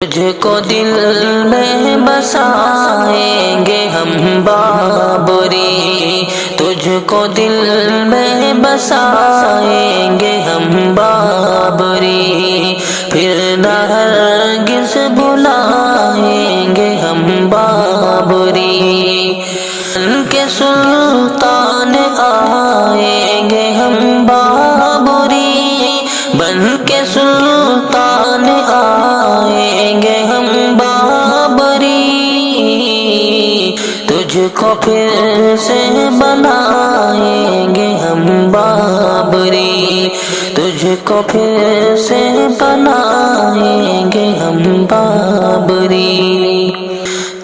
تجھ کو دل میں بسائیں گے ہم بابری، تجھ کو دل میں بسائیں گے ہم بابری، پھر نہ ہرگز بھلائیں گے ہم بابری، ان کے سلطان آئیں گے ہم بابری، بن کے سلطان آئیں گے ہم بابری، تجھ کو پھر سے بنائیں گے ہم بابری، تجھ کو پھر سے بنائیں گے ہم بابری،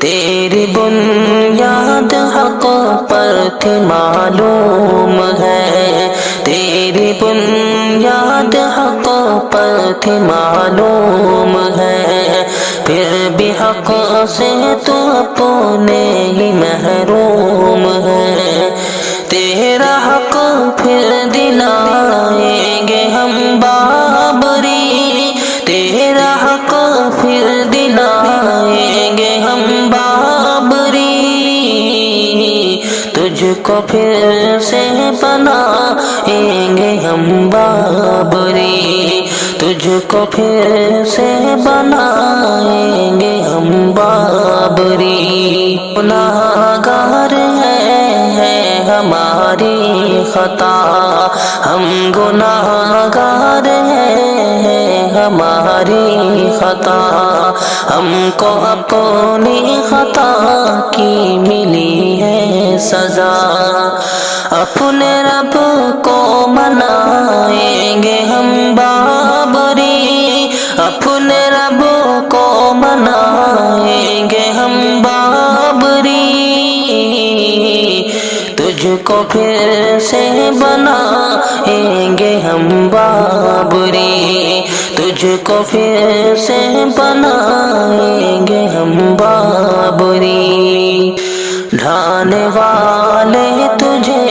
تیری بنیاد حق پر تھی معلوم ہے، تیری بنیاد حق پر تھی معلوم ہے، پھر بھی حق سے تو اپنے ہی محروم ہے، تیرا حق پھر دلائیں گے ہم بابری، تیرا حق پھر دلائیں گے ہم بابری، تجھ کو پھر سے بنائیں گے ہم بابری، تجھ کو پھر سے بنائیں گے ہم بابری، گناہگار ہے ہماری خطا، ہم گناہگار ہیں ہماری خطا، ہم کو اپنی خطا کی ملی ہے سزا، اپنے رب کو منائیں گے ہم بابری، اپنے رب کو منائیں گے ہم بابری، تجھ کو پھر سے بنائیں گے ہم بابری، تجھ کو پھر سے بنائیں گے ہم بابری، ڈھانے والے تجھے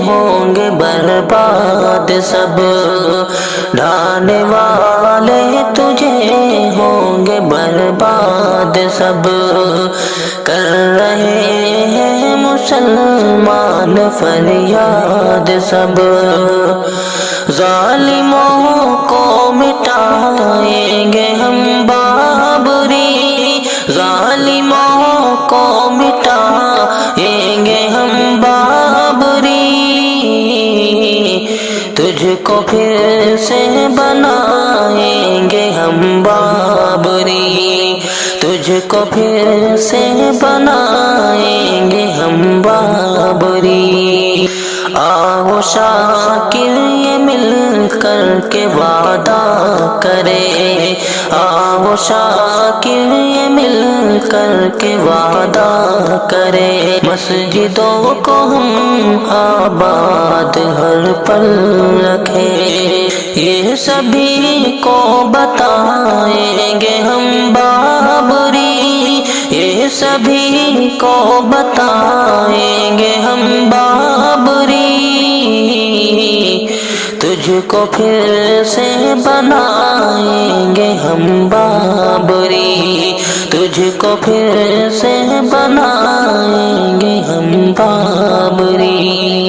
ہوں گے برباد سب، ڈھانے والے تجھے ہوں گے برباد سب، کر رہے ہیں مسلمان فریاد سب، ظالموں کو مٹائیں گے ہم بابری، ظالموں کو مٹائیں گے ہم بابری، تجھ کو پھر سے بنائیں گے ہم بابری، تجھ کو پھر سے بنائیں گے ہم بابری، آؤ شاکر یہ مل کر کے وعدہ کرے، آؤ شاکر یہ مل کر کے وعدہ کرے، مسجدوں کو ہم آباد ہر پل رکھیں، یہ سبھی کو بتائیں گے ہم بابری، یہ سبھی کو بتائیں گے ہم بابری، تجھ کو پھر سے بنائیں گے ہم بابری، تجھ کو پھر سے بنائیں گے ہم بابری۔